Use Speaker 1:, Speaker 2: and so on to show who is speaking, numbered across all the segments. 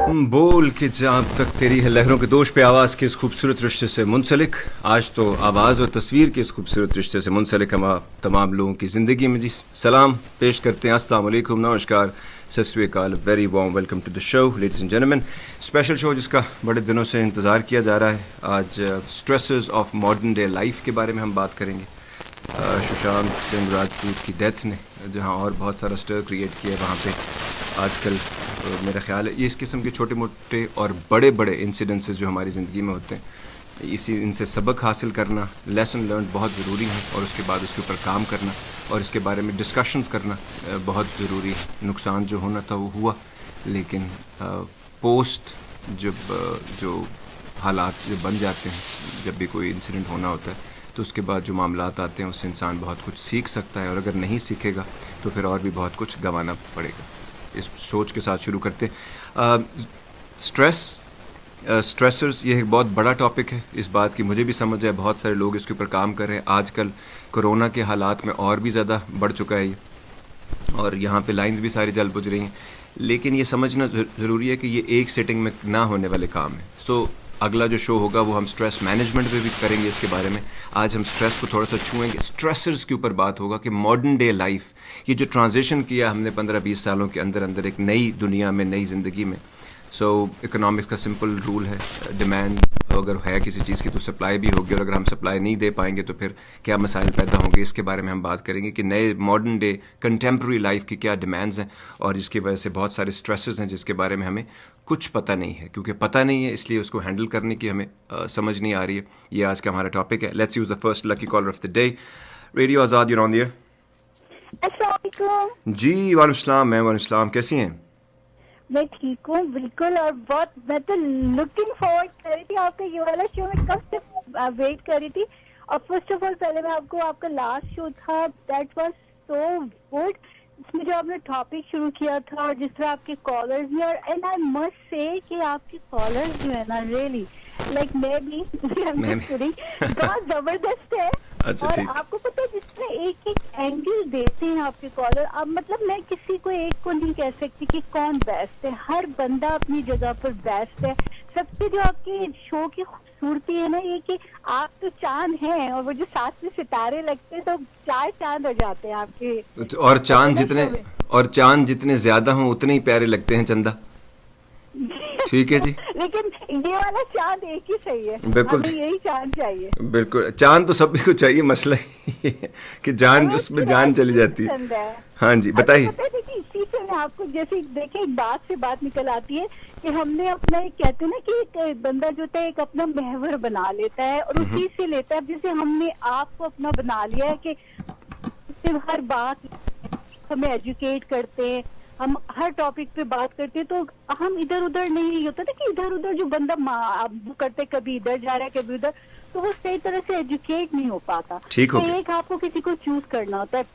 Speaker 1: बोल के जहाँ तक तेरी है लहरों के दोष पे आवाज़ के इस खूबसूरत रिश्ते से मुंसलिक। आज तो आवाज़ और तस्वीर के इस खूबसूरत रिश्ते से मुंसलिक हम तमाम लोगों की ज़िंदगी में जी सलाम पेश करते हैं। अस्सलाम वालेकुम, नमस्कार, Sat Sri Akal, very warm welcome to the show ladies and gentleman. Special show जिसका बड़े दिनों से इंतज़ार किया जा रहा है। आज stresses of modern day life के बारे में हम बात करेंगे। सुशांत सिंह राजपूत की डेथ ने जहाँ और बहुत सारा स्टर क्रिएट किया है, वहाँ पे आजकल मेरा ख्याल है ये इस किस्म के छोटे मोटे और बड़े बड़े इंसिडेंसेस जो हमारी ज़िंदगी में होते हैं, इनसे सबक हासिल करना, लेसन लर्न बहुत ज़रूरी है और उसके बाद उसके ऊपर काम करना और इसके बारे में डिस्कशंस करना बहुत ज़रूरी है। नुकसान जो होना था वो हुआ, लेकिन पोस्ट जो हालात जो बन जाते हैं, जब भी कोई इंसिडेंट होना होता है तो उसके बाद जो मामलात आते हैं उससे इंसान बहुत कुछ सीख सकता है, और अगर नहीं सीखेगा तो फिर और भी बहुत कुछ गंवाना पड़ेगा। इस सोच के साथ शुरू करते हैं। स्ट्रेसर्स ये एक बहुत बड़ा टॉपिक है। इस बात की मुझे भी समझ है, बहुत सारे लोग इसके ऊपर काम कर रहे हैं। आजकल कोरोना के हालात में और भी ज़्यादा बढ़ चुका है ये, और यहाँ पे लाइंस भी सारी जल बुझ रही हैं। लेकिन ये समझना ज़रूरी है कि ये एक सेटिंग में ना होने वाले काम है। सो अगला जो शो होगा वो हम स्ट्रेस मैनेजमेंट पे भी करेंगे इसके बारे में। आज हम स्ट्रेस को थोड़ा सा छुएंगे, स्ट्रेसर्स के ऊपर बात होगा कि मॉडर्न डे लाइफ, ये जो ट्रांजिशन किया हमने 15-20 सालों के अंदर अंदर एक नई दुनिया में, नई ज़िंदगी में। सो इकोनॉमिक्स का सिंपल रूल है, डिमांड अगर है किसी चीज़ की तो सप्लाई भी होगी, और अगर हम सप्लाई नहीं दे पाएंगे तो फिर क्या मसाइल पैदा होंगे। इसके बारे में हम बात करेंगे कि नए मॉडर्न डे कंटेम्प्रेरी लाइफ की क्या डिमांड्स हैं, और जिसकी वजह से बहुत सारे स्ट्रेसेस हैं जिसके बारे में हमें कुछ पता नहीं है। क्योंकि पता नहीं है इसलिए उसको हैंडल करने की हमें समझ नहीं आ रही है। ये आज का हमारा टॉपिक है। Let's use the first lucky caller of the day. Radio Azad, your on the air.
Speaker 2: अस्सलाम।
Speaker 1: जी वालेकुम सलाम, मैं वालेकुम सलाम, कैसी हैं?
Speaker 2: मैं ठीक हूँ बिल्कुल, और बहुत मैं तो लुकिंग फॉरवर्ड कर रही थी आपका ये वाला शो, में कब से वेट कर रही थी। और फर्स्ट ऑफ ऑल पहले मैं आपको, आपका लास्ट शो था दैट वाज सो गुड, इसमें जो आपने टॉपिक शुरू किया था और जिस तरह आपके कॉलर्स भी, और एंड आई मस्ट से कि आपके कॉलर्स जो है ना रियली लाइक मैं भी बहुत जबरदस्त है।
Speaker 1: अच्छा,
Speaker 2: और
Speaker 1: ठीक।
Speaker 2: आपको पता है जिसमें एक एक एंगल देते हैं आपके कॉलर। अब मतलब मैं किसी को एक को नहीं कह सकती कि कौन बेस्ट है, हर बंदा अपनी जगह पर बेस्ट है। सबसे जो आपके शो की खूबसूरती है ना ये कि आप तो चांद हैं, और वो जो साथ में सितारे लगते हैं तो 4 चांद हो जाते हैं आपके।
Speaker 1: और चांद जितने ज्यादा हों उतने ही प्यारे लगते हैं चंदा। ठीक है जी।
Speaker 2: लेकिन ये वाला चांद एक ही सही है,
Speaker 1: बिल्कुल,
Speaker 2: हमें यही चांद चाहिए।
Speaker 1: बिल्कुल, चांद तो सभी को चाहिए, मसला ये है कि जान उसमें जान चली जाती है। हाँ जी, बताइए।
Speaker 2: देखिए इसी से मैं आपको, जैसे देखिए एक बात से बात निकल आती है कि हमने अपना एक, कहते हैं ना कि एक बंदा जो होता है एक अपना महवर बना लेता है और उसी से लेता है। जैसे हमने आपको अपना बना लिया है कि सिर्फ हर बात हमें एजुकेट करते हैं, हम हर टॉपिक पे बात करते हैं, तो हम इधर उधर नहीं होता था कि इधर उधर जो बंदा करते कभी इधर जा रहा है कभी उधर, तो वो सही तरह से एजुकेट नहीं हो पाता।
Speaker 1: ठीक हो
Speaker 2: तो
Speaker 1: गया।
Speaker 2: एक आपको किसी को चूज करना होता है,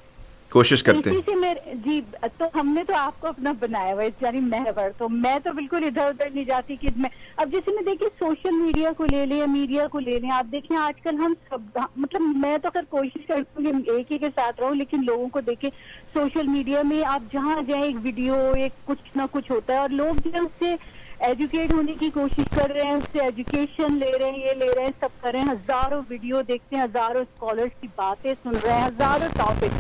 Speaker 1: कोशिश करते
Speaker 2: इसी
Speaker 1: हैं।
Speaker 2: से मेरे जी, तो हमने तो आपको अपना बनाया हुआ है यानी महवर। तो मैं तो बिल्कुल इधर उधर नहीं जाती कि मैं, अब जैसे मैं देखिए सोशल मीडिया को ले लें या मीडिया को ले लें, आप देखें आजकल हम सब, मतलब मैं तो अगर कोशिश करती हूँ कि एक ही के साथ रहूं, लेकिन लोगों को देखें सोशल मीडिया में आप जहाँ जाए एक वीडियो, एक कुछ ना कुछ होता है, और लोग जो है उससे एजुकेट होने की कोशिश कर रहे हैं, उससे एजुकेशन ले रहे हैं, ये ले रहे हैं, सब कर रहे हैं, हजारों वीडियो देखते हैं, हजारों स्कॉलर्स की बातें सुन रहे हैं, हजारों टॉपिक।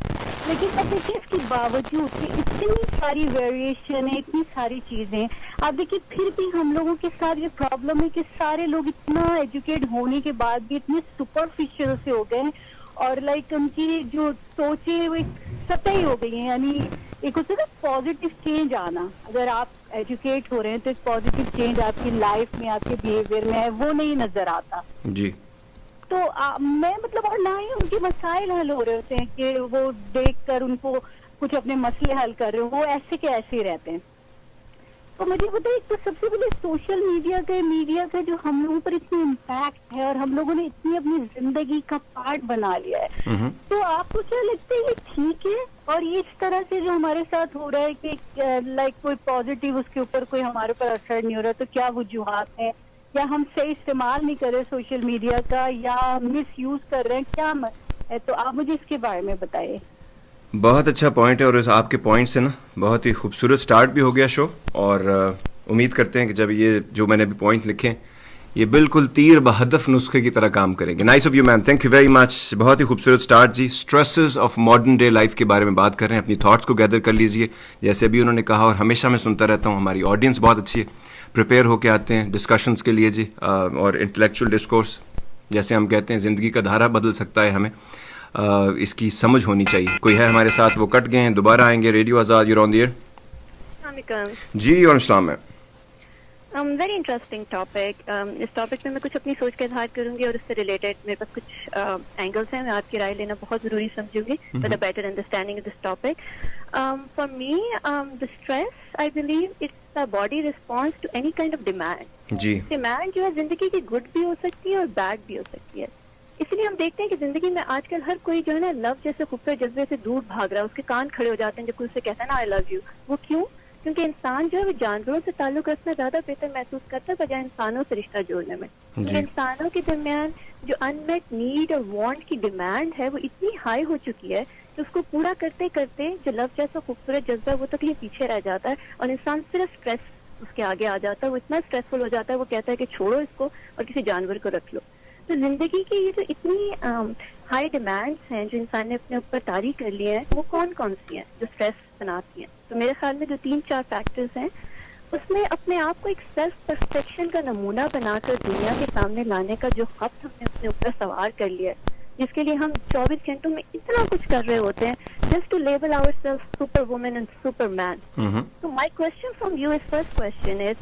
Speaker 2: लेकिन अब देखिए इसके बावजूद कि इतनी सारी वेरिएशन है, इतनी सारी चीजें, आप देखिए फिर भी हम लोगों के साथ ये प्रॉब्लम है कि सारे लोग इतना एजुकेट होने के बाद भी इतने सुपरफिशियल से हो गए हैं, और लाइक उनकी जो सोचे वो सतही हो गई है। यानी एक होता है पॉजिटिव चेंज आना, अगर आप एजुकेट हो रहे हैं तो एक पॉजिटिव चेंज आपकी लाइफ में, आपके बिहेवियर में है, वो नहीं नजर आता
Speaker 1: जी।
Speaker 2: तो मैं मतलब, और ना ही उनके मसाइल हल हो रहे होते हैं कि वो देखकर उनको कुछ अपने मसले हल कर रहे हो, वो ऐसे के ऐसे ही रहते हैं। तो मुझे बताइए, तो सबसे पहले सोशल मीडिया का जो हम लोगों पर इतनी इम्पैक्ट है और हम लोगों ने इतनी अपनी जिंदगी का पार्ट बना लिया है, तो आपको क्या लगता है ये ठीक है? और ये इस तरह से जो हमारे साथ हो रहा है कि लाइक कोई पॉजिटिव उसके ऊपर कोई हमारे पर असर नहीं हो रहा, तो क्या वजूहात है, या हम सही इस्तेमाल नहीं कर रहे सोशल मीडिया का, या मिस यूज कर रहे हैं, क्या है? तो आप मुझे इसके बारे में बताइए।
Speaker 1: बहुत अच्छा पॉइंट है, और आपके पॉइंट से ना बहुत ही खूबसूरत स्टार्ट भी हो गया शो, और उम्मीद करते हैं कि जब ये जो मैंने अभी पॉइंट लिखे ये बिल्कुल तीर बहदफ नुस्खे की तरह काम करेंगे। Nice of you ma'am, thank you very much. बहुत ही खूबसूरत स्टार्ट जी। Stresses of modern day life के बारे में बात कर रहे हैं, अपनी थॉट्स को गैदर कर लीजिए जैसे अभी उन्होंने कहा, और हमेशा मैं सुनता रहता हूँ, हमारी ऑडियंस बहुत अच्छी है, प्रिपेयर होके आते हैं डिस्कशंस के लिए जी, और इंटेलेक्चुअल डिस्कोर्स जैसे हम कहते हैं ज़िंदगी का धारा बदल सकता है, हमें इसकी समझ होनी चाहिए। कोई है हमारे साथ, वो कट गए हैं, दोबारा आएंगे। Radio Azad, your on the air जी। और इस्लाम है
Speaker 3: वेरी इंटरेस्टिंग टॉपिक। इस टॉपिक में मैं कुछ अपनी सोच का इजहार करूंगी और उससे रिलेटेड मेरे पास कुछ एंगल्स हैं, मैं आपकी राय लेना बहुत जरूरी समझूंगी with a better understanding of this topic. For me the stress I believe it's the body response to any kind of demand
Speaker 1: जी।
Speaker 3: डिमांड जो है जिंदगी की गुड भी हो सकती है और बैड भी हो सकती है। इसलिए हम देखते हैं कि जिंदगी में आजकल हर कोई जो है ना लव जैसे खूबसूरत जज्बे से दूर भाग रहा है, उसके कान खड़े हो जाते हैं जब कोई उससे कहता है ना आई लव यू। वो क्यों? क्योंकि इंसान जो है वो जानवरों से ताल्लुक रखना ज्यादा बेहतर महसूस करता है बजाय इंसानों से रिश्ता जोड़ने में। इंसानों के दरमियान जो अनमेट नीड और वांट की डिमांड है वो इतनी हाई हो चुकी है कि उसको पूरा करते करते जो लव जैसा खूबसूरत जज्बा है वो तो कहीं पीछे रह जाता है और इंसान सिर्फ स्ट्रेस उसके आगे आ जाता है। वो इतना स्ट्रेसफुल हो जाता है, वो कहता है कि छोड़ो इसको और किसी जानवर को रख लो। तो जिंदगी की ये जो इतनी हाई डिमांड्स हैं जो इंसान ने अपने ऊपर तारी कर लिए हैं, वो कौन कौन सी हैं जो स्ट्रेस बनाती हैं? तो मेरे ख्याल में जो 3-4 फैक्टर्स हैं उसमें अपने आप को एक सेल्फ परफेक्शन का नमूना बनाकर दुनिया के सामने लाने का जो खप्त हमने अपने ऊपर सवार कर लिया है, जिसके लिए हम 24 घंटों में इतना कुछ कर रहे होते हैं just to label ourselves super women and super man. तो my question from you is, first question is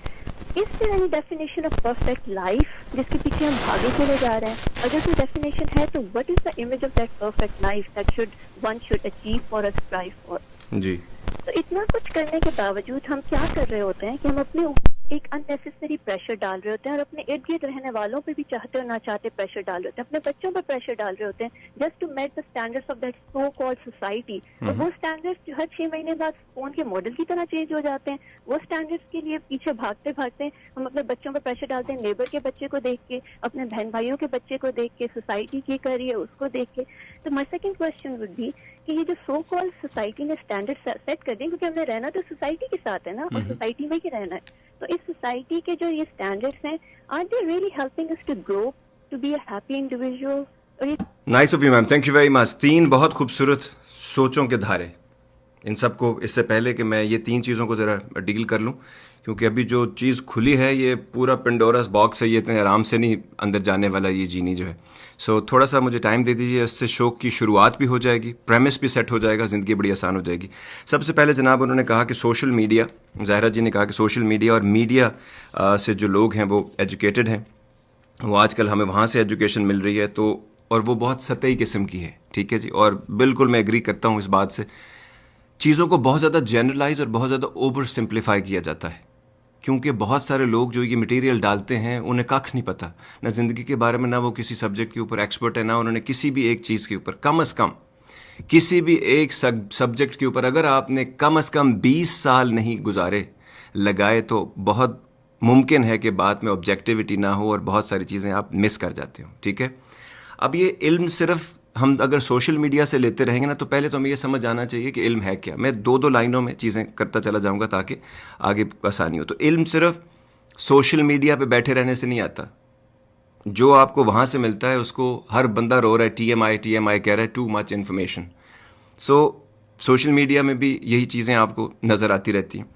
Speaker 3: there any definition of perfect life जिसके पीछे हम भागे चले जा रहे हैं? अगर कोई डेफिनेशन है तो what is the image of that perfect life that one should achieve और स्ट्राइव फॉर?
Speaker 1: जी।
Speaker 3: तो इतना कुछ करने के बावजूद हम क्या कर रहे होते हैं कि हम अपने ऊपर एक अननेसेसरी प्रेशर डाल रहे होते हैं और अपने इर्द गिर्द रहने वालों पे भी चाहते और ना चाहते प्रेशर डाल रहे होते हैं, अपने बच्चों पर प्रेशर डाल रहे होते हैं just to met the standards of that so called society. और वो स्टैंडर्ड्स जो हर 6 महीने बाद फोन के मॉडल की तरह चेंज हो जाते हैं, वो स्टैंडर्ड्स के लिए पीछे भागते भागते हम अपने बच्चों पर प्रेशर डालते हैं, नेबर के बच्चे को देख के, अपने बहन भाइयों के बच्चे को देख के, सोसाइटी की कर रही है उसको देख के। तो my second question would be कि ये जो सो कॉल्ड सोसाइटी ने स्टैंडर्ड सेट कर दिए, क्योंकि हमने रहना तो सोसाइटी के साथ है ना और सोसाइटी में ही रहना है, तो इस सोसाइटी के जो ये स्टैंडर्ड्स हैं are they really helping us to grow to be a happy individual?
Speaker 1: Nice of you ma'am, thank you very much. 3 बहुत खूबसूरत सोचों के धारे, इन सबको इससे पहले कि मैं ये 3 चीज़ों को ज़रा डील कर लूँ, क्योंकि अभी जो चीज़ खुली है ये पूरा पेंडोरस बॉक्स है, ये इतने आराम से नहीं अंदर जाने वाला ये जीनी जो है। सो थोड़ा सा मुझे टाइम दे दीजिए, इससे शो की शुरुआत भी हो जाएगी, प्रेमिस भी सेट हो जाएगा, ज़िंदगी बड़ी आसान हो जाएगी। सबसे पहले जनाब उन्होंने कहा कि सोशल मीडिया, ज़ाहिरा जी ने कहा कि सोशल मीडिया और मीडिया से जो लोग हैं वो एजुकेटेड हैं, वो आजकल हमें वहाँ से एजुकेशन मिल रही है, तो और वो बहुत सतही किस्म की है, ठीक है जी। और बिल्कुल मैं एग्री करता हूँ इस बात से, चीज़ों को बहुत ज़्यादा जनरलाइज और बहुत ज़्यादा ओवर सिंप्लीफाई किया जाता है, क्योंकि बहुत सारे लोग जो ये मटेरियल डालते हैं उन्हें कख नहीं पता, ना ज़िंदगी के बारे में, ना वो किसी सब्जेक्ट के ऊपर एक्सपर्ट है, ना उन्होंने किसी भी एक चीज़ के ऊपर कम से कम किसी भी एक सब्जेक्ट के ऊपर अगर आपने कम से कम 20 साल नहीं गुजारे लगाए तो बहुत मुमकिन है कि बाद में ऑब्जेक्टिविटी ना हो और बहुत सारी चीज़ें आप मिस कर जाते हो, ठीक है। अब ये इल्म सिर्फ हम अगर सोशल मीडिया से लेते रहेंगे ना, तो पहले तो हमें ये समझ आना चाहिए कि इल्म है क्या। मैं 2-2 लाइनों में चीज़ें करता चला जाऊंगा ताकि आगे आसानी हो। तो इल्म सिर्फ सोशल मीडिया पे बैठे रहने से नहीं आता, जो आपको वहाँ से मिलता है उसको हर बंदा रो रहा है, TMI कह रहा है, टू मच इन्फॉर्मेशन। सो सोशल मीडिया में भी यही चीज़ें आपको नज़र आती रहती हैं।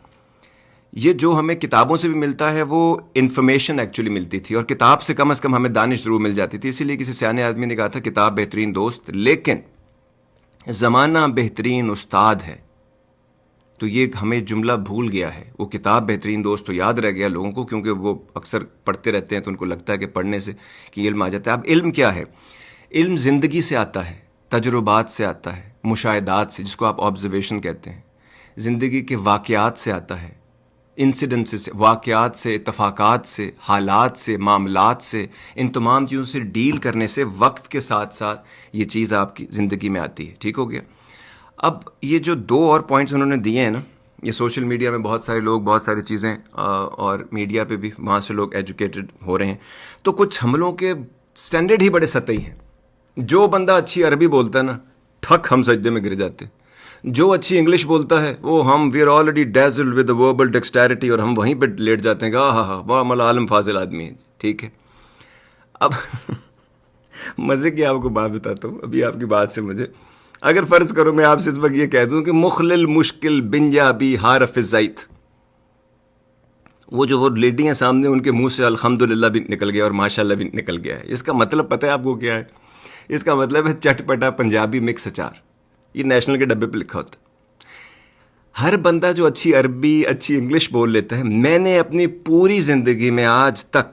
Speaker 1: ये जो हमें किताबों से भी मिलता है वो इन्फॉर्मेशन एक्चुअली मिलती थी, और किताब से कम हमें दानिश ज़रूर मिल जाती थी। इसीलिए किसी सियाने आदमी ने कहा था किताब बेहतरीन दोस्त, लेकिन ज़माना बेहतरीन उस्ताद है। तो ये हमें जुमला भूल गया है। वो किताब बेहतरीन दोस्त तो याद रह गया लोगों को, क्योंकि वो अक्सर पढ़ते रहते हैं तो उनको लगता है कि पढ़ने से कि इल्म आ जाता है। अब इल्म क्या है? इल्म ज़िंदगी से आता है, तजुर्बात से आता है, मुशाहिदात से, जिसको आप ऑब्जर्वेशन कहते हैं, ज़िंदगी के वाक़यात से आता है, इंसिडेंसेस से, वाक़यात से, इत्तफ़ाक़ात से, हालात से, मामलात से, इन तमाम चीज़ों से डील करने से वक्त के साथ साथ ये चीज़ आपकी ज़िंदगी में आती है। ठीक हो गया। अब ये जो 2 और पॉइंट्स उन्होंने दिए हैं ना, ये सोशल मीडिया में बहुत सारे लोग, बहुत सारी चीज़ें, और मीडिया पे भी वहाँ से लोग एजुकेटेड हो रहे हैं, तो कुछ हमलों के स्टैंडर्ड ही बड़े सतही हैं। जो बंदा अच्छी अरबी बोलता है ना, ठक हम सजदे में गिर जाते। जो अच्छी इंग्लिश बोलता है वो हम we are already dazzled with the verbal dexterity, और हम वहीं पे लेट जाते हैं कि हाँ हाँ बड़ा मला आलम फाजिल आदमी है, ठीक है। अब मज़े की आपको बात बताता हूँ अभी आपकी बात से मुझे, अगर फ़र्ज़ करो मैं आपसे इस वक्त ये कह दूँ कि मुखलिल मुश्किल बिंजाबी हारफ ज़ैत, वो लेडी हैं सामने, उनके मुंह से अल्हम्दुलिल्लाह भी निकल गया और माशाल्लाह भी निकल गया है। इसका मतलब पता है आपको क्या है? इसका मतलब है चटपटा पंजाबी मिक्स अचार। ये नेशनल के डब्बे पे लिखा होता है। हर बंदा जो अच्छी अरबी अच्छी इंग्लिश बोल लेता है, मैंने अपनी पूरी ज़िंदगी में आज तक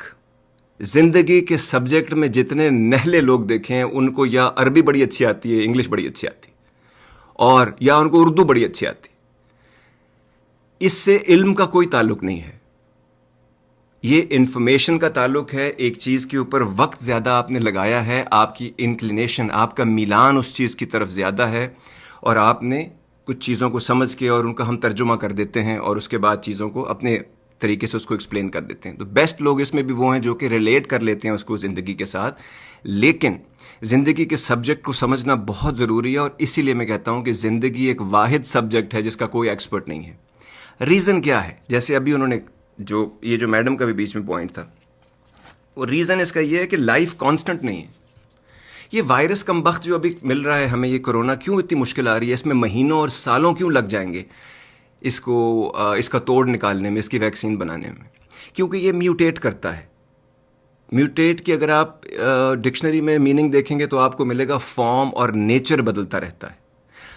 Speaker 1: ज़िंदगी के सब्जेक्ट में जितने नहले लोग देखे हैं, उनको या अरबी बड़ी अच्छी आती है, इंग्लिश बड़ी अच्छी आती है, और या उनको उर्दू बड़ी अच्छी आती। इससे इल्म का कोई ताल्लुक नहीं है, ये इंफॉर्मेशन का ताल्लुक है। एक चीज़ के ऊपर वक्त ज़्यादा आपने लगाया है, आपकी इंक्लिनेशन, आपका मिलान उस चीज़ की तरफ ज़्यादा है, और आपने कुछ चीज़ों को समझ के और उनका हम तर्जुमा कर देते हैं और उसके बाद चीज़ों को अपने तरीके से उसको एक्सप्लेन कर देते हैं। तो बेस्ट लोग इसमें भी वो हैं जो कि रिलेट कर लेते हैं उसको ज़िंदगी के साथ, लेकिन ज़िंदगी के सब्जेक्ट को समझना बहुत ज़रूरी है। और इसीलिए मैं कहता हूँ कि ज़िंदगी एक वाहिद सब्जेक्ट है जिसका कोई एक्सपर्ट नहीं है। रीज़न क्या है? जैसे अभी उन्होंने जो मैडम का भी बीच में पॉइंट था, वो रीज़न इसका ये है कि लाइफ कांस्टेंट नहीं है। ये वायरस कम वक्त जो अभी मिल रहा है हमें, ये कोरोना क्यों इतनी मुश्किल आ रही है, इसमें महीनों और सालों क्यों लग जाएंगे इसका तोड़ निकालने में, इसकी वैक्सीन बनाने में? क्योंकि ये म्यूटेट करता है। म्यूटेट की अगर आप डिक्शनरी में मीनिंग देखेंगे तो आपको मिलेगा फॉर्म और नेचर बदलता रहता है।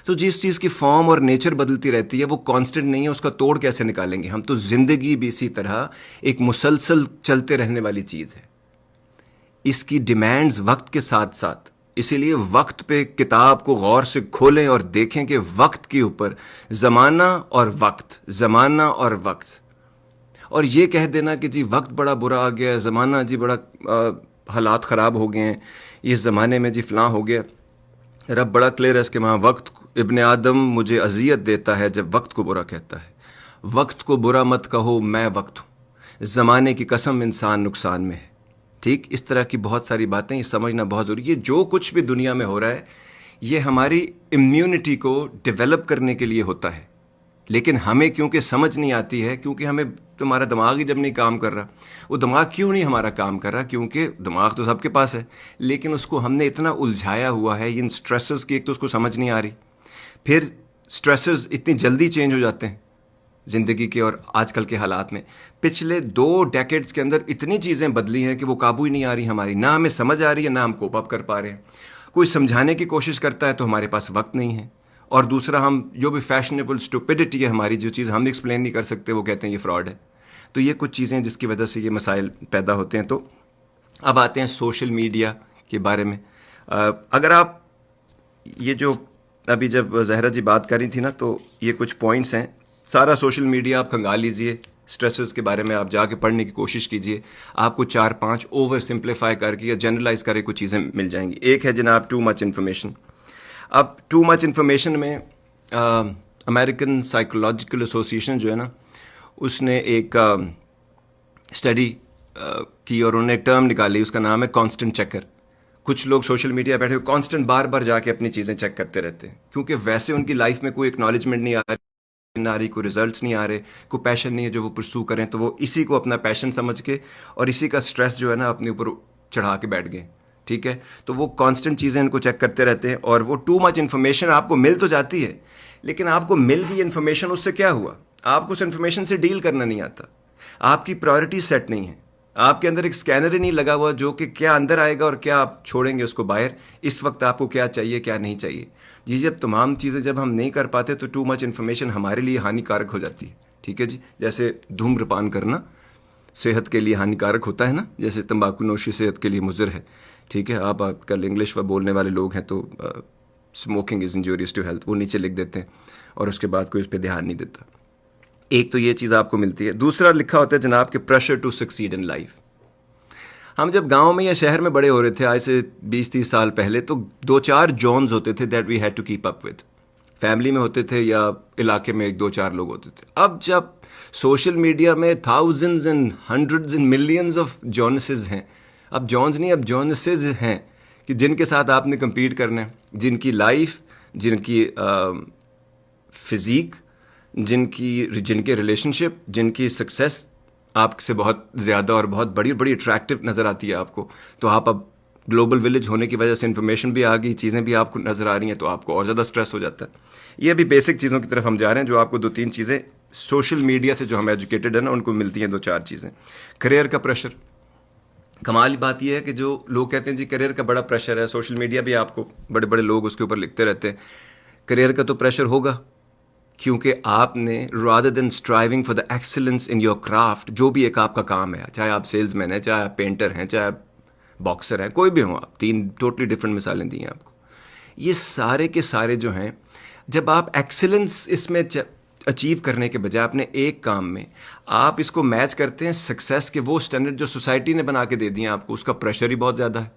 Speaker 1: तो जिस चीज़ की फॉर्म और नेचर बदलती रहती है वो कांस्टेंट नहीं है, उसका तोड़ कैसे निकालेंगे हम? तो ज़िंदगी भी इसी तरह एक मुसलसल चलते रहने वाली चीज़ है। इसकी डिमांड्स वक्त के साथ साथ, इसीलिए वक्त पे किताब को गौर से खोलें और देखें कि वक्त के ऊपर ज़माना और वक्त, ज़माना और वक्त, और ये कह देना कि जी वक्त बड़ा बुरा आ गया, ज़माना जी बड़ा हालात ख़राब हो गए हैं, इस ज़माने में जी फ़लाँ हो गया। रब बड़ा क्लियर है इसके वहाँ, वक्त इब्ने आदम मुझे अजियत देता है जब वक्त को बुरा कहता है। वक्त को बुरा मत कहो, मैं वक्त हूँ, ज़माने की कसम इंसान नुकसान में है। ठीक, इस तरह की बहुत सारी बातें ये समझना बहुत ज़रूरी है। जो कुछ भी दुनिया में हो रहा है ये हमारी इम्यूनिटी को डेवलप करने के लिए होता है, लेकिन हमें क्योंकि समझ नहीं आती है, क्योंकि हमें तुम्हारा दिमाग ही जब नहीं काम कर रहा, वो दिमाग क्यों नहीं हमारा काम कर रहा? क्योंकि दिमाग तो सबके पास है, लेकिन उसको हमने इतना उलझाया हुआ है इन स्ट्रेसेस की, एक तो उसको समझ नहीं आ रही, फिर स्ट्रेसेस इतनी जल्दी चेंज हो जाते हैं ज़िंदगी के। और आजकल के हालात में पिछले 2 डेकेड्स के अंदर इतनी चीज़ें बदली हैं कि वो काबू ही नहीं आ रही हमारी, ना हमें समझ आ रही है, ना हम कोप अप कर पा रहे हैं। कोई समझाने की कोशिश करता है तो हमारे पास वक्त नहीं है, और दूसरा हम जो भी फैशनेबल स्टुपिडिटी है हमारी, जो चीज़ हम एक्सप्लेन नहीं कर सकते, वो कहते हैं ये फ्रॉड है। तो ये कुछ चीज़ें जिसकी वजह से ये मसाइल पैदा होते हैं। तो अब आते हैं सोशल मीडिया के बारे में। अगर आप ये जो अभी जब जहरा जी बात कर रही थी ना, तो ये कुछ पॉइंट्स हैं। सारा सोशल मीडिया आप खंगाल लीजिए, स्ट्रेसेस के बारे में आप जाके पढ़ने की कोशिश कीजिए, आपको 4-5 ओवर सिंप्लीफाई करके या जनरलाइज करके कुछ चीज़ें मिल जाएंगी। एक है जनाब टू मच इन्फॉर्मेशन। अब टू मच इन्फॉर्मेशन में अमेरिकन साइकोलॉजिकल एसोसिएशन जो है ना, उसने एक स्टडी की और उन्होंने एक टर्म निकाली, उसका नाम है कांस्टेंट चेकर। कुछ लोग सोशल मीडिया बैठे हुए कांस्टेंट बार बार जाके अपनी चीज़ें चेक करते रहते हैं, क्योंकि वैसे उनकी लाइफ में कोई एक्नॉलेजमेंट नहीं आ रही, कोई रिजल्ट्स नहीं आ रहे, कोई पैशन नहीं है जो वो परसू करें, तो वो इसी को अपना पैशन समझ के और इसी का स्ट्रेस जो है ना अपने ऊपर चढ़ा के बैठ गए। ठीक है, तो वो कांस्टेंट चीज़ें इनको चेक करते रहते हैं, और वो टू मच इन्फॉर्मेशन आपको मिल तो जाती है, लेकिन आपको मिल गई इन्फॉर्मेशन, उससे क्या हुआ? आपको उस इन्फॉर्मेशन से डील करना नहीं आता, आपकी प्रायोरिटी सेट नहीं है, आपके अंदर एक स्कैनर ही नहीं लगा हुआ जो कि क्या अंदर आएगा और क्या आप छोड़ेंगे उसको बाहर, इस वक्त आपको क्या चाहिए क्या नहीं चाहिए। ये जब तमाम चीज़ें जब हम नहीं कर पाते तो टू मच इन्फॉर्मेशन हमारे लिए हानिकारक हो जाती है। ठीक है जी, जैसे धूम्रपान करना सेहत के लिए हानिकारक होता है ना, जैसे तंबाकू नोशी सेहत के लिए मुज़र है। ठीक है, आप कल इंग्लिश बोलने वाले लोग हैं तो smoking is injurious to health, वो नीचे लिख देते हैं और उसके बाद कोई उस पर ध्यान नहीं देता। एक तो ये चीज़ आपको मिलती है। दूसरा लिखा होता है जनाब के pressure to succeed in life. हम जब गांव में या शहर में बड़े हो रहे थे आज से 20-30 साल पहले, तो 2-4 जॉन्स होते थे that we had to keep up with. Family में होते थे या इलाके में 1-2-4 लोग होते थे। अब जब सोशल मीडिया में thousands and hundreds and millions of जॉनसेस हैं, अब जॉन्स नहीं अब जॉनसेस हैं कि जिनके साथ आपने कम्पीट करना है, जिनकी लाइफ, जिनकी फिज़ीक, जिनके रिलेशनशिप, जिनकी सक्सेस आपसे बहुत ज़्यादा और बहुत बड़ी बड़ी अट्रैक्टिव नज़र आती है आपको, तो आप अब ग्लोबल विलेज होने की वजह से इन्फॉर्मेशन भी आ गई, चीज़ें भी आपको नज़र आ रही हैं, तो आपको और ज़्यादा स्ट्रेस हो जाता है। ये अभी बेसिक चीज़ों की तरफ हम जा रहे हैं, जो आपको 2-3 चीज़ें सोशल मीडिया से जो हम एजुकेटेड है ना उनको मिलती हैं। 2-4 चीज़ें। करियर का प्रेशर। कमाल बात यह है कि जो लोग कहते हैं जी करियर का बड़ा प्रेशर है, सोशल मीडिया भी आपको बड़े बड़े लोग उसके ऊपर लिखते रहते हैं। करियर का तो प्रेशर होगा, क्योंकि आपने rather than striving for the excellence in your craft, जो भी एक आपका काम है, चाहे आप सेल्समैन हैं, चाहे आप पेंटर हैं, चाहे आप बॉक्सर हैं, कोई भी हो आप, 3 टोटली डिफरेंट मिसालें दी हैं आपको। ये सारे के सारे जो हैं, जब आप एक्सीलेंस इसमें अचीव करने के बजाय अपने एक काम में आप इसको मैच करते हैं सक्सेस के वो स्टैंडर्ड जो सोसाइटी ने बना के दे दिए आपको, उसका प्रेशर ही बहुत ज़्यादा है।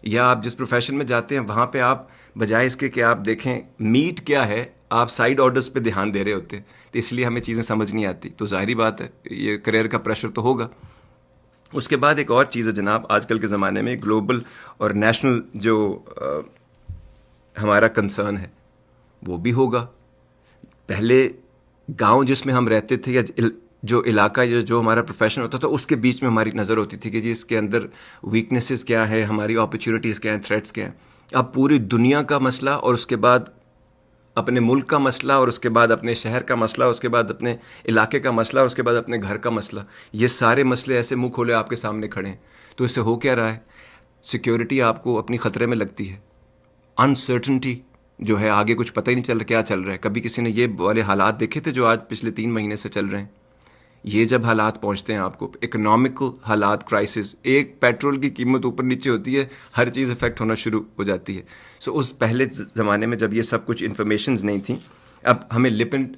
Speaker 1: या आप जिस प्रोफेशन में जाते हैं वहाँ पे आप बजाय इसके कि आप देखें मीट क्या है, आप साइड ऑर्डर्स पे ध्यान दे रहे होते हैं, तो इसलिए हमें चीज़ें समझ नहीं आती। तो जाहिर बात है ये करियर का प्रेशर तो होगा। उसके बाद एक और चीज़ है जनाब, आजकल के ज़माने में ग्लोबल और नेशनल जो हमारा कंसर्न है वो भी होगा। पहले गांव जिसमें हम रहते थे या जो इलाका या जो हमारा प्रोफेशन होता था उसके बीच में हमारी नज़र होती थी कि जी इसके अंदर वीकनेसेस क्या है, हमारी अपॉर्चुनिटीज़ क्या हैं, थ्रेट्स क्या हैं। अब पूरी दुनिया का मसला और उसके बाद अपने मुल्क का मसला और उसके बाद अपने शहर का मसला, उसके बाद अपने इलाके का मसला और उसके बाद अपने घर का मसला, ये सारे मसले ऐसे मुंह खोले आपके सामने खड़े हैं। तो इससे हो क्या रहा है, सिक्योरिटी आपको अपनी ख़तरे में लगती है। अनसर्टनिटी जो है, आगे कुछ पता ही नहीं चल रहा क्या चल रहा है। कभी किसी ने ये वाले हालात देखे थे जो आज पिछले 3 महीने से चल रहे हैं? ये जब हालात पहुंचते हैं आपको, इकोनॉमिकल हालात, क्राइसिस, एक पेट्रोल की कीमत ऊपर नीचे होती है, हर चीज़ इफेक्ट होना शुरू हो जाती है। सो उस पहले ज़माने में जब ये सब कुछ इन्फॉर्मेशंस नहीं थी, अब हमें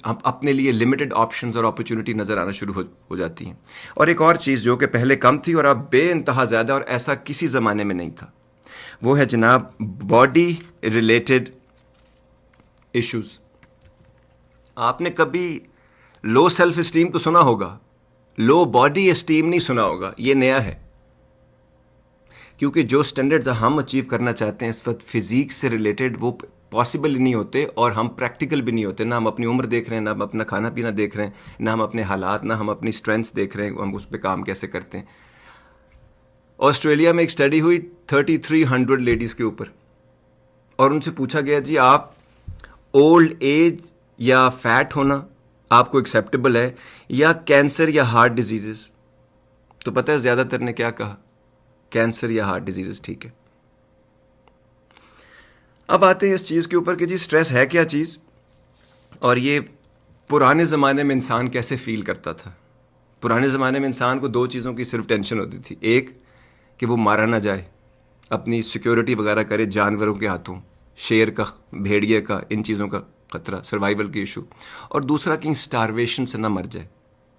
Speaker 1: अपने लिए लिमिटेड ऑप्शंस और अपॉर्चुनिटी नज़र आना शुरू हो जाती हैं। और एक और चीज़ जो कि पहले कम थी और अब बेइंतहा ज़्यादा, और ऐसा किसी ज़माने में नहीं था, वो है जनाब बॉडी रिलेटेड इश्यूज। आपने कभी लो सेल्फ एस्टीम तो सुना होगा, लो बॉडी एस्टीम नहीं सुना होगा। ये नया है, क्योंकि जो स्टैंडर्ड्स हम अचीव करना चाहते हैं इस वक्त फिजिक्स से रिलेटेड, वो पॉसिबल ही नहीं होते और हम प्रैक्टिकल भी नहीं होते। ना हम अपनी उम्र देख रहे हैं, ना हम अपना खाना पीना देख रहे हैं, ना हम अपने हालात, ना हम अपनी स्ट्रेंथ्स देख रहे हैं, हम उस पर काम कैसे करते हैं। ऑस्ट्रेलिया में एक स्टडी हुई 3300 लेडीज़ के ऊपर, और उनसे पूछा गया जी आप ओल्ड एज या फैट होना आपको एक्सेप्टेबल है या कैंसर या हार्ट डिजीजेस? तो पता है ज़्यादातर ने क्या कहा, कैंसर या हार्ट डिजीजेस ठीक है। अब आते हैं इस चीज़ के ऊपर कि जी स्ट्रेस है क्या चीज़, और ये पुराने ज़माने में इंसान कैसे फील करता था। पुराने ज़माने में इंसान को 2 चीज़ों की सिर्फ टेंशन होती थी। एक कि वो मारा ना जाए, अपनी सिक्योरिटी वगैरह करे जानवरों के हाथों, शेर का, भेड़िए का, इन चीज़ों का खतरा, सर्वाइवल की इशू। और दूसरा कहीं स्टारवेशन से ना मर जाए,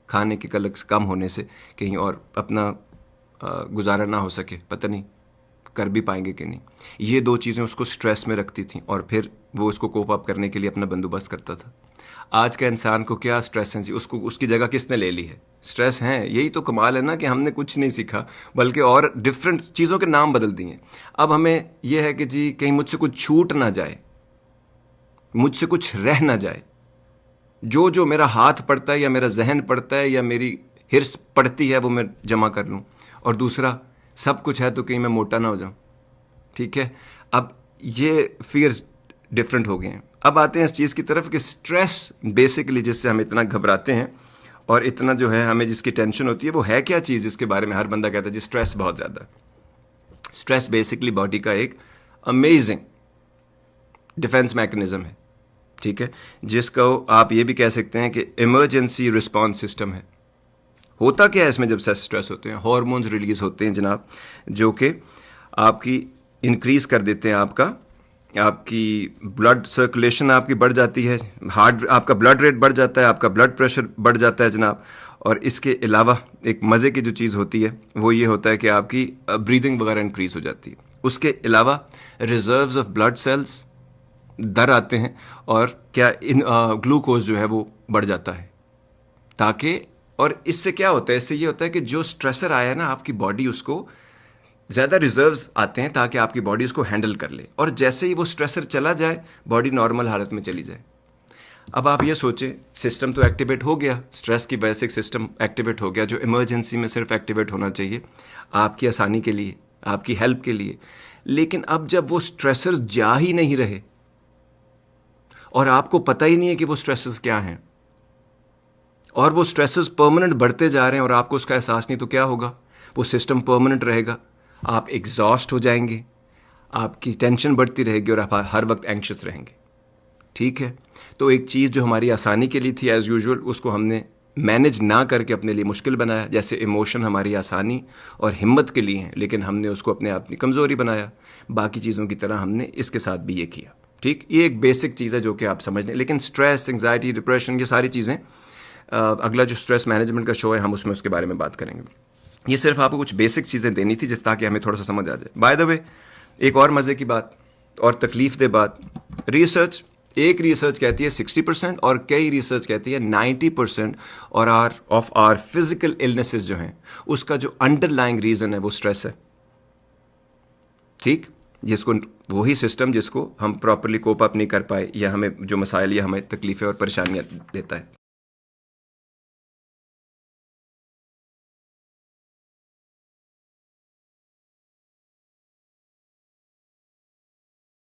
Speaker 1: खाने की कलक कम होने से कहीं और अपना गुजारा ना हो सके, पता नहीं कर भी पाएंगे कि नहीं। ये 2 चीज़ें उसको स्ट्रेस में रखती थी और फिर वो इसको कोप अप करने के लिए अपना बंदोबस्त करता था। आज का इंसान को क्या स्ट्रेस है जी, उसको उसकी जगह किसने ले ली है? स्ट्रेस है। यही तो कमाल है ना कि हमने कुछ नहीं सीखा, बल्कि और डिफरेंट चीज़ों के नाम बदल दिए। अब हमें यह है कि जी कहीं मुझसे कुछ छूट ना जाए, मुझसे कुछ रह ना जाए, जो जो मेरा हाथ पड़ता है या मेरा जहन पड़ता है या मेरी हिर्स पड़ती है वो मैं जमा कर लूँ। और दूसरा, सब कुछ है तो कहीं मैं मोटा ना हो जाऊँ। ठीक है, अब ये फियर्स डिफरेंट हो गए हैं। अब आते हैं इस चीज़ की तरफ कि स्ट्रेस बेसिकली जिससे हम इतना घबराते हैं और इतना जो है हमें जिसकी टेंशन होती है, वो है क्या चीज़ जिसके बारे में हर बंदा कहता है जी स्ट्रेस बहुत ज़्यादा। स्ट्रेस बेसिकली बॉडी का एक अमेजिंग डिफेंस मैकेनिज्म है, ठीक है, जिसको आप ये भी कह सकते हैं कि इमरजेंसी रिस्पॉन्स सिस्टम है। होता क्या है इसमें जब स्ट्रेस होते हैं, हार्मोन्स रिलीज होते हैं जनाब, जो कि आपकी इंक्रीज़ कर देते हैं, आपकी ब्लड सर्कुलेशन आपकी बढ़ जाती है, आपका ब्लड रेट बढ़ जाता है, आपका ब्लड प्रेशर बढ़ जाता है जनाब। और इसके अलावा एक मज़े की जो चीज़ होती है वो ये होता है कि आपकी ब्रीदिंग वगैरह इंक्रीज़ हो जाती है। उसके अलावा रिजर्व्स ऑफ ब्लड सेल्स दर आते हैं और क्या इन ग्लूकोज जो है वो बढ़ जाता है, ताकि, और इससे क्या होता है, इससे ये होता है कि जो स्ट्रेसर आया है ना आपकी बॉडी, उसको ज़्यादा रिजर्व्स आते हैं ताकि आपकी बॉडी उसको हैंडल कर ले, और जैसे ही वो स्ट्रेसर चला जाए बॉडी नॉर्मल हालत में चली जाए। अब आप ये सोचें, सिस्टम तो एक्टिवेट हो गया, स्ट्रेस की वजह से एक सिस्टम एक्टिवेट हो गया जो इमरजेंसी में सिर्फ एक्टिवेट होना चाहिए आपकी आसानी के लिए, आपकी हेल्प के लिए। लेकिन अब जब वो स्ट्रेसर्स जा ही नहीं रहे और आपको पता ही नहीं है कि वो स्ट्रेसर्स क्या हैं, और वो स्ट्रेसर्स परमानेंट बढ़ते जा रहे हैं और आपको उसका एहसास नहीं, तो क्या होगा? वो सिस्टम परमानेंट रहेगा, आप एग्जॉस्ट हो जाएंगे, आपकी टेंशन बढ़ती रहेगी और आप हर वक्त एंग्शियस रहेंगे। ठीक है, तो एक चीज़ जो हमारी आसानी के लिए थी एज़ यूजुअल, उसको हमने मैनेज ना करके अपने लिए मुश्किल बनाया। जैसे इमोशन हमारी आसानी और हिम्मत के लिए हैं, लेकिन हमने उसको अपने आप की कमज़ोरी बनाया। बाकी चीज़ों की तरह हमने इसके साथ भी ये किया। ठीक, ये एक बेसिक चीज़ है जो कि आप समझ लें। लेकिन स्ट्रेस, एंग्जाइटी, डिप्रेशन, ये सारी चीज़ें अगला जो स्ट्रेस मैनेजमेंट का शो है, हम उसमें उसके बारे में बात करेंगे। ये सिर्फ आपको कुछ बेसिक चीज़ें देनी थी जिस ताकि हमें थोड़ा सा समझ आ जाए। बाय द वे, एक और मज़े की बात और तकलीफ दे बात, रिसर्च, एक रिसर्च कहती है 60% और कई रिसर्च कहती है 90% और ऑफ आर फिजिकल इलनेसेस जो हैं, उसका जो अंडरलाइंग रीज़न है वो स्ट्रेस है। ठीक, जिसको वही सिस्टम जिसको हम प्रॉपरली कोप अप नहीं कर पाए, या हमें जो मसाइल या हमें तकलीफ़ें और परेशानियां देता है।